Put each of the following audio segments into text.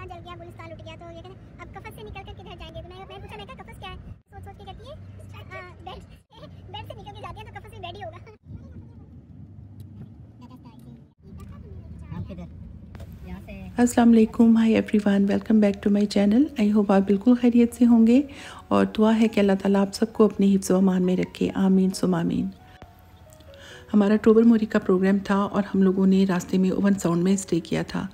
जल गया, गुलिस्तान लुट गया, तो ये कहते अब कफस से निकल कर किधर जाएंगे। तो मैंने पूछा, मैं कहा कफस क्या है? सोच सोच के कहती है बेड से निकल के जाती है, तो कफस भी बेड ही होगा। अस्सलाम वालेकुम, hi everyone, welcome back to my channel. I hope आप बिल्कुल खैरियत से होंगे और दुआ है कि अल्लाह ताला आप सबको अपने हिफ्ज़ व अमान में रखे, आमीन सुम आमीन। हमारा टोबर मोरी का प्रोग्राम था और हम लोगों ने रास्ते में ओवन साउंड में स्टे किया था।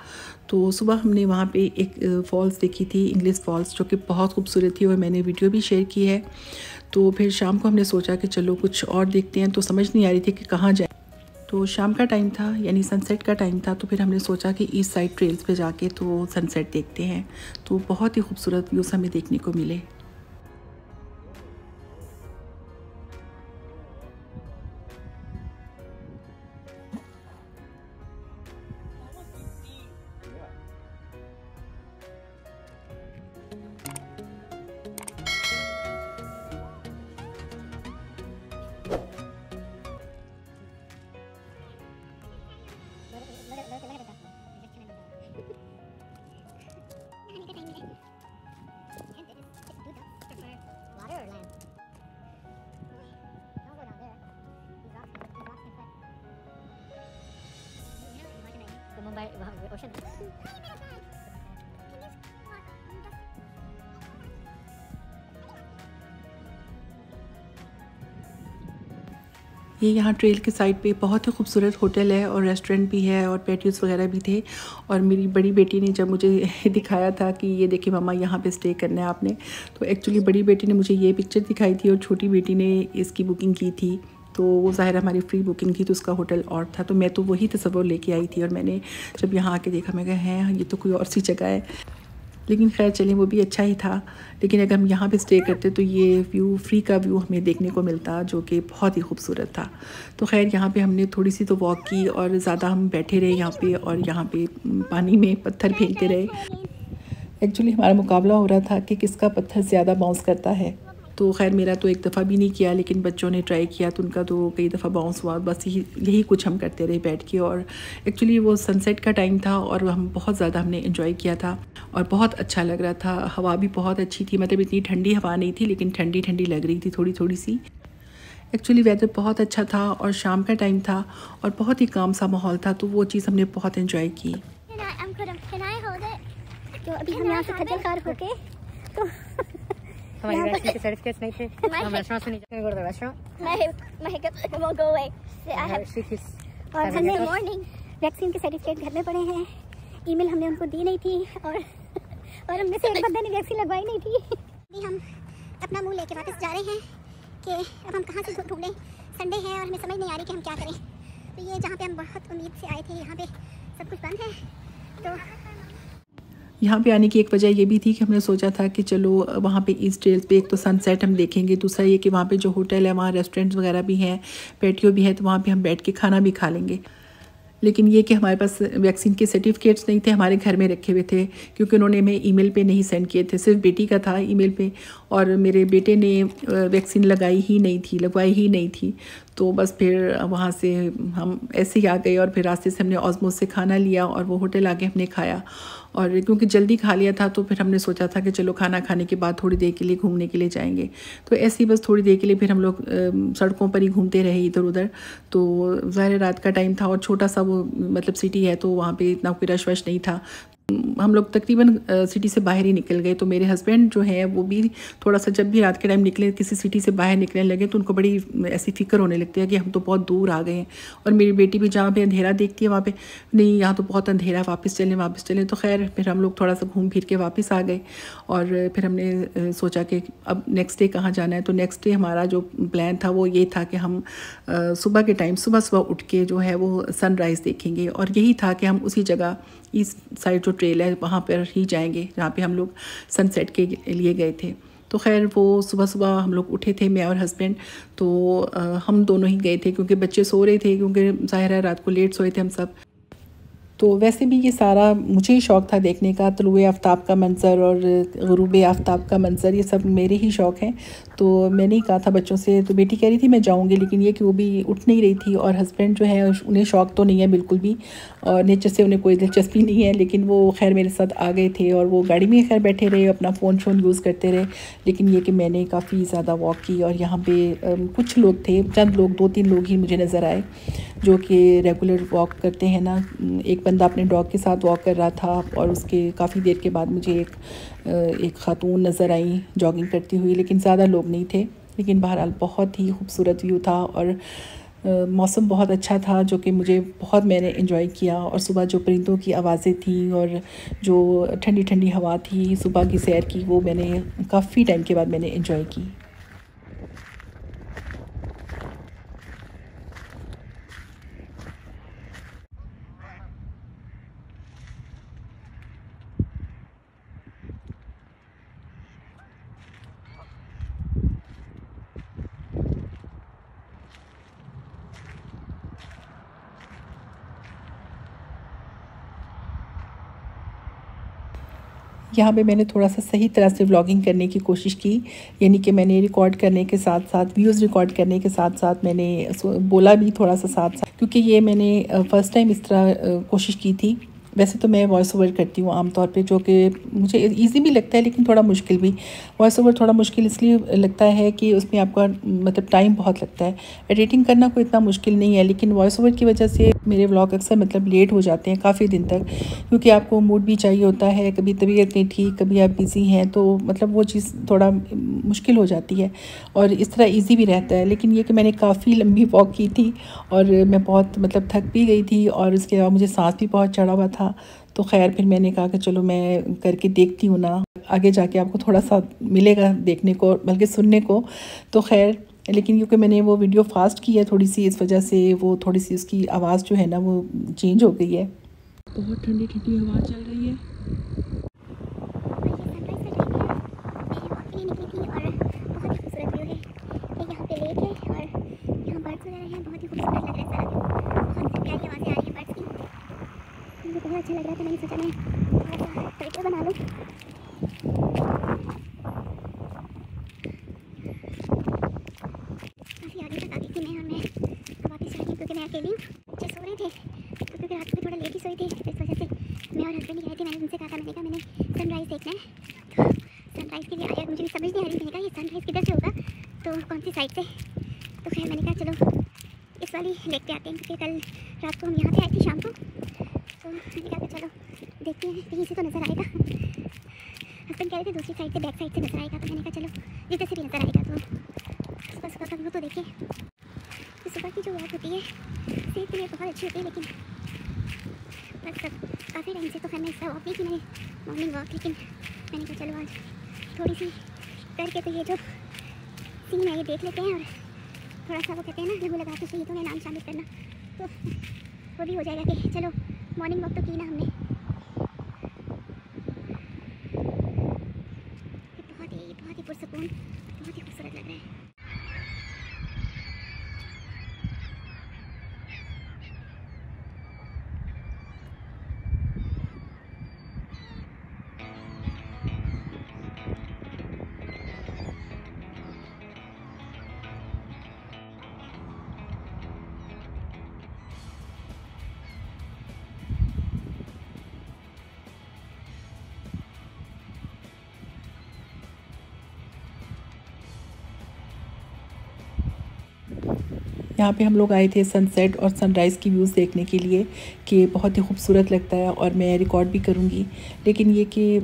तो सुबह हमने वहाँ पे एक फॉल्स देखी थी, इंग्लिश फॉल्स, जो कि बहुत खूबसूरत थी और मैंने वीडियो भी शेयर की है। तो फिर शाम को हमने सोचा कि चलो कुछ और देखते हैं, तो समझ नहीं आ रही थी कि कहाँ जाए। तो शाम का टाइम था, यानी सनसेट का टाइम था, तो फिर हमने सोचा कि ईस्ट साइड ट्रेल्स पे जाके तो सनसेट देखते हैं। तो बहुत ही खूबसूरत व्यूज़ हमें देखने को मिले। मुंबई ओशन ये यहाँ ट्रेल के साइड पे बहुत ही खूबसूरत होटल है और रेस्टोरेंट भी है और पैटियोस वगैरह भी थे। और मेरी बड़ी बेटी ने जब मुझे दिखाया था कि ये देखिए मम्मा यहाँ पे स्टे करना है आपने, तो एक्चुअली बड़ी बेटी ने मुझे ये पिक्चर दिखाई थी और छोटी बेटी ने इसकी बुकिंग की थी। तो वो ज़ाहिर हमारी फ्री बुकिंग थी, तो उसका होटल और था। तो मैं तो वही तस्वीर लेके आई थी और मैंने जब यहाँ आके देखा, मैं कहा है ये तो कोई और सी जगह है, लेकिन खैर चलें, वो भी अच्छा ही था। लेकिन अगर हम यहाँ पे स्टे करते तो ये व्यू, फ्री का व्यू हमें देखने को मिलता, जो कि बहुत ही खूबसूरत था। तो खैर यहाँ पे हमने थोड़ी सी तो वॉक की और ज़्यादा हम बैठे रहे यहाँ पे और यहाँ पे पानी में पत्थर फेंकते रहे। एक्चुअली हमारा मुकाबला हो रहा था कि किसका पत्थर ज़्यादा बाउंस करता है। तो खैर मेरा तो एक दफ़ा भी नहीं किया, लेकिन बच्चों ने ट्राई किया तो उनका तो कई दफ़ा बाउंस हुआ। बस यही कुछ हम करते रहे बैठ के। और एक्चुअली वो सनसेट का टाइम था और हम बहुत ज़्यादा हमने एंजॉय किया था और बहुत अच्छा लग रहा था। हवा भी बहुत अच्छी थी, मतलब इतनी ठंडी हवा नहीं थी, लेकिन ठंडी ठंडी लग रही थी थोड़ी थोड़ी सी। एक्चुअली वेदर बहुत अच्छा था और शाम का टाइम था और बहुत ही काम सा माहौल था, तो वो चीज़ हमने बहुत एंजॉय की। तो अभी हम यहाँ से खज्जल ख़ार होके तो हमारी वैक्सीन के सर्टिफिकेट्स नहीं थे, हम रेस्टोरेंट से नहीं जाते, गो टू द रेस्टोरेंट। वो गो अवे और हमने मॉर्निंग वैक्सीन के सर्टिफिकेट घर में पड़े हैं। ईमेल हमने उनको दी नहीं थी और हमने से एक बंदे ने वैक्सीन लगवाई नहीं थी। अभी हम अपना मुंह लेके वापस जा रहे हैं कि अब हम कहाँ से ढूंढें। संडे है और हमें समझ नहीं आ रही कि हम क्या करें। तो ये जहाँ पे हम बहुत उम्मीद से आए थे, यहाँ पे सब कुछ बंद है। तो यहाँ पे आने की एक वजह ये भी थी कि हमने सोचा था कि चलो वहाँ पे ईस्ट ट्रेल्स पे एक तो सनसेट हम देखेंगे, दूसरा ये कि वहाँ पे जो होटल है वहाँ रेस्टोरेंट्स वगैरह भी हैं, पैटियो भी है, तो वहाँ पे हम बैठ के खाना भी खा लेंगे। लेकिन ये कि हमारे पास वैक्सीन के सर्टिफिकेट्स नहीं थे, हमारे घर में रखे हुए थे, क्योंकि उन्होंने हमें ईमेल पे नहीं सेंड किए थे, सिर्फ बेटी का था ईमेल पे। और मेरे बेटे ने वैक्सीन लगवाई ही नहीं थी। तो बस फिर वहाँ से हम ऐसे ही आ गए और फिर रास्ते से हमने ऑस्मोस से खाना लिया और वो होटल आके हमने खाया। और क्योंकि जल्दी खा लिया था तो फिर हमने सोचा था कि चलो खाना खाने के बाद थोड़ी देर के लिए घूमने के लिए जाएंगे। तो ऐसे ही बस थोड़ी देर के लिए फिर हम लोग सड़कों पर ही घूमते रहे इधर उधर। तो ज़ाहिर रात का टाइम था और छोटा सा वो मतलब सिटी है, तो वहाँ पे इतना कोई रश वश नहीं था। हम लोग तकरीबन सिटी से बाहर ही निकल गए। तो मेरे हस्बैंड जो हैं वो भी थोड़ा सा, जब भी रात के टाइम निकले किसी सिटी से बाहर निकलने लगे, तो उनको बड़ी ऐसी फ़िक्र होने लगती है कि हम तो बहुत दूर आ गए हैं। और मेरी बेटी भी जहाँ पे अंधेरा देखती है वहाँ पे, नहीं यहाँ तो बहुत अंधेरा, वापस चलें। तो खैर फिर हम लोग थोड़ा सा घूम फिर के वापस आ गए। और फिर हमने सोचा कि अब नेक्स्ट डे कहाँ जाना है। तो नेक्स्ट डे हमारा जो प्लान था वो ये था कि हम सुबह के टाइम सुबह उठ के जो है वो सनराइज़ देखेंगे। और यही था कि हम उसी जगह ईस्ट साइड जो ट्रेल है वहाँ पर ही जाएंगे जहाँ पे हम लोग सनसेट के लिए गए थे। तो खैर वो सुबह हम लोग उठे थे, मैं और हस्बैंड। तो हम दोनों ही गए थे क्योंकि बच्चे सो रहे थे, क्योंकि ज़ाहिर है रात को लेट सोए थे हम सब। तो वैसे भी ये सारा मुझे ही शौक़ था देखने का, तलुए आफ्ताब का मंज़र और ग़ुरूब आफ्ताब का मंज़र, ये सब मेरे ही शौक़ हैं। तो मैंने ही कहा था बच्चों से, तो बेटी कह रही थी मैं जाऊंगी, लेकिन ये कि वो भी उठ नहीं रही थी। और हस्बैंड जो है उन्हें शौक़ तो नहीं है बिल्कुल भी, और नेचर से उन्हें कोई दिलचस्पी नहीं है, लेकिन वो खैर मेरे साथ आ गए थे और वो गाड़ी में खैर बैठे रहे, अपना फ़ोन यूज़ करते रहे। लेकिन ये कि मैंने काफ़ी ज़्यादा वॉक की, और यहाँ पे कुछ लोग थे, चंद लोग, 2-3 लोग ही मुझे नज़र आए जो कि रेगुलर वॉक करते हैं ना। एक बंदा अपने डॉग के साथ वॉक कर रहा था, और उसके काफ़ी देर के बाद मुझे एक ख़ातून नज़र आई जॉगिंग करती हुई, लेकिन ज़्यादा लोग नहीं थे। लेकिन बहरहाल बहुत ही खूबसूरत व्यू था, और मौसम बहुत अच्छा था, जो कि मैंने एंजॉय किया। और सुबह जो परिंदों की आवाज़ें थी और जो ठंडी ठंडी हवा थी सुबह की सैर की, वो मैंने काफ़ी टाइम के बाद मैंने एंजॉय की। यहाँ पे मैंने थोड़ा सा सही तरह से व्लॉगिंग करने की कोशिश की, यानी कि मैंने रिकॉर्ड करने के साथ साथ, व्यूज़ रिकॉर्ड करने के साथ साथ मैंने बोला भी थोड़ा सा साथ साथ, क्योंकि ये मैंने फ़र्स्ट टाइम इस तरह कोशिश की थी। वैसे तो मैं वॉइस ओवर करती हूँ आमतौर पे, जो कि मुझे इजी भी लगता है, लेकिन थोड़ा मुश्किल भी। वॉइस ओवर थोड़ा मुश्किल इसलिए लगता है कि उसमें आपका मतलब टाइम बहुत लगता है। एडिटिंग करना कोई इतना मुश्किल नहीं है, लेकिन वॉइस ओवर की वजह से मेरे व्लॉग अक्सर मतलब लेट हो जाते हैं काफ़ी दिन तक, क्योंकि आपको मूड भी चाहिए होता है, कभी तबीयत नहीं ठीक, कभी आप बिज़ी हैं, तो मतलब वो चीज़ थोड़ा मुश्किल हो जाती है। और इस तरह ईजी भी रहता है। लेकिन ये कि मैंने काफ़ी लंबी वॉक की थी, और मैं बहुत मतलब थक भी गई थी, और उसके अलावा मुझे सांस भी बहुत चढ़ा हुआ था। तो खैर फिर मैंने कहा कि चलो मैं करके देखती हूँ ना, आगे जाके आपको थोड़ा सा मिलेगा देखने को, बल्कि सुनने को। तो खैर, लेकिन क्योंकि मैंने वो वीडियो फास्ट की है थोड़ी सी, इस वजह से वो थोड़ी सी उसकी आवाज़ जो है ना वो चेंज हो गई है। बहुत ठंडी ठंडी हवा चल रही है। अच्छा लग रहा था, मैंने सोचा मैं थोड़ा सा वीडियो बना लूँ। काफ़ी आगे तक आ गई थी मैं, और मैं वापस आ गई क्योंकि मैं अकेली हूँ। बच्चे सो रहे थे, तो क्योंकि रात में थोड़ा लेट ही सोई थी, इस वजह से मैं और हस्बैंड ही आए थे। मैंने उनसे कहा था, मैंने कहा मैंने सनराइज़ देखना है, तो सनराइज़ के लिए आया। मुझे भी समझ नहीं आ रही, मैंने कहा ये सनराइज़ किधर से होगा, तो कौन सी साइड से। तो खैर मैंने कहा चलो इस वाली लेक पे आते हैं, क्योंकि कल रात को हम यहाँ पे आए थे शाम को, तो मैंने कहा चलो देखते हैं कहीं से तो नज़र आएगा। हस्बैंड कह रहे थे दूसरी साइड से, बैक साइड से नज़र आएगा, तो मैंने कहा चलो जिधर से भी नज़र आएगा। तो सुबह सुबह का व्यू तो देखिए। तो सुबह की जो वॉक होती है सेहत के लिए बहुत अच्छी होती है, लेकिन बस काफ़ी टाइम से तो खैर मैं इस तरह वॉक नहीं की, मैंने मॉर्निंग वॉक, लेकिन मैंने कहा चलो आज थोड़ी सी करके तो ये जो सीन है ये देख लेते हैं, और थोड़ा सा वो कहते हैं ना लघु लगा के शहीदों में नाम शामिल करना, तो वो भी हो जाएगा कि चलो मॉर्निंग वॉक तो की ना हमने। बहुत ही पुरसकून, बहुत ही खूबसूरत लग रहा है। यहाँ पे हम लोग आए थे सनसेट और सनराइज़ की व्यूज़ देखने के लिए, कि बहुत ही खूबसूरत लगता है, और मैं रिकॉर्ड भी करूँगी। लेकिन ये कि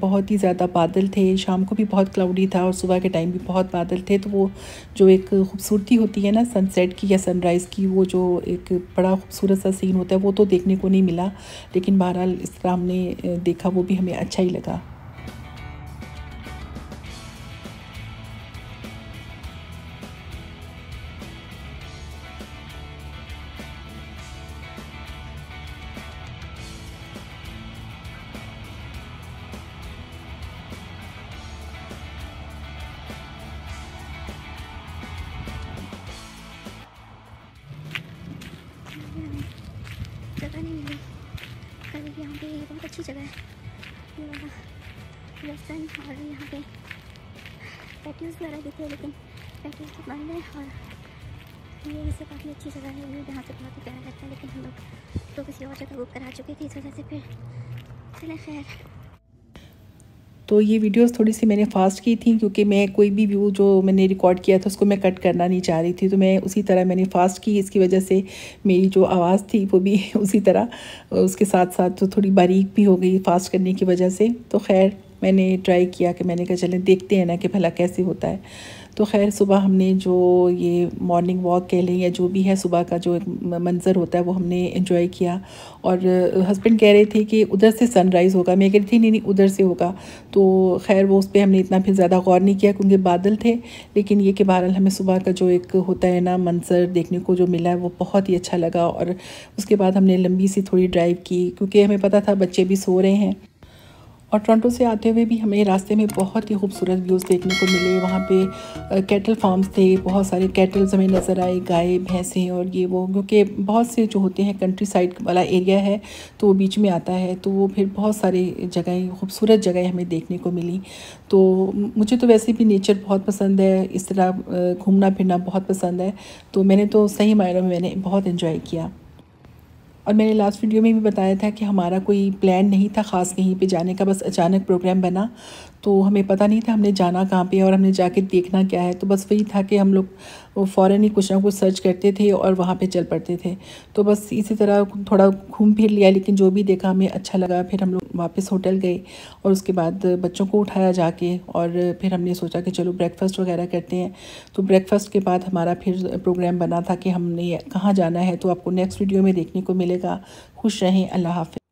बहुत ही ज़्यादा बादल थे, शाम को भी बहुत क्लाउडी था, और सुबह के टाइम भी बहुत बादल थे, तो वो जो एक खूबसूरती होती है ना सनसेट की या सनराइज़ की, वो जो एक बड़ा खूबसूरत सा सीन होता है, वो तो देखने को नहीं मिला। लेकिन बहरहाल इस तरह हमने देखा, वो भी हमें अच्छा ही लगा। जगह नहीं मिली कल, यहाँ पे बहुत अच्छी जगह है ये वाला वेस्टर्न, और यहाँ पे पैटियोज वगैरह भी थे, लेकिन पैटियोज तो बंद है। और ये वैसे काफ़ी अच्छी जगह है, व्यू जहाँ से बहुत ही प्यारा लगता है, लेकिन हम लोग तो किसी और जगह बुक करा चुके थे, इस वजह से फिर चले खैर। तो ये वीडियोस थोड़ी सी मैंने फास्ट की थी क्योंकि मैं कोई भी व्यू जो मैंने रिकॉर्ड किया था उसको मैं कट करना नहीं चाह रही थी, तो मैं उसी तरह मैंने फास्ट की। इसकी वजह से मेरी जो आवाज़ थी वो भी उसी तरह उसके साथ साथ तो थोड़ी बारीक भी हो गई फास्ट करने की वजह से। तो खैर मैंने ट्राई किया कि मैंने कहा चलें देखते हैं ना कि भला कैसे होता है। तो खैर सुबह हमने जो ये मॉर्निंग वॉक कह लें या जो भी है सुबह का जो एक मंज़र होता है वो हमने एंजॉय किया। और हस्बैंड कह रहे थे कि उधर से सनराइज़ होगा, मैं कह रही थी नहीं उधर से होगा। तो खैर वो उस पर हमने इतना फिर ज़्यादा गौर नहीं किया क्योंकि बादल थे, लेकिन ये कि बहरहाल हमें सुबह का जो एक होता है ना मंज़र देखने को जो मिला है वो बहुत ही अच्छा लगा। और उसके बाद हमने लंबी सी थोड़ी ड्राइव की क्योंकि हमें पता था बच्चे भी सो रहे हैं। और टोरंटो से आते हुए भी हमें रास्ते में बहुत ही खूबसूरत व्यूज़ देखने को मिले। वहाँ पे कैटल फार्म्स थे, बहुत सारे कैटल्स हमें नज़र आए, गाय भैंसें और ये वो, क्योंकि बहुत से जो होते हैं कंट्री साइड वाला एरिया है तो वो बीच में आता है, तो वो फिर बहुत सारी जगहें खूबसूरत जगहें हमें देखने को मिली। तो मुझे तो वैसे भी नेचर बहुत पसंद है, इस तरह घूमना फिरना बहुत पसंद है, तो मैंने तो सही मायनों में मैंने बहुत इन्जॉय किया। और मैंने लास्ट वीडियो में भी बताया था कि हमारा कोई प्लान नहीं था ख़ास कहीं पे जाने का, बस अचानक प्रोग्राम बना, तो हमें पता नहीं था हमने जाना कहाँ पे और हमने जाके देखना क्या है। तो बस वही था कि हम लोग फ़ौरन ही कुछ ना कुछ सर्च करते थे और वहाँ पे चल पड़ते थे। तो बस इसी तरह थोड़ा घूम फिर लिया, लेकिन जो भी देखा हमें अच्छा लगा। फिर हम लोग वापस होटल गए और उसके बाद बच्चों को उठाया जाके और फिर हमने सोचा कि चलो ब्रेकफ़ास्ट वगैरह करते हैं। तो ब्रेकफ़ास्ट के बाद हमारा फिर प्रोग्राम बना था कि हमने कहाँ जाना है, तो आपको नेक्स्ट वीडियो में देखने को मिलेगा। खुश रहें, अल्लाह हाफ़िज़।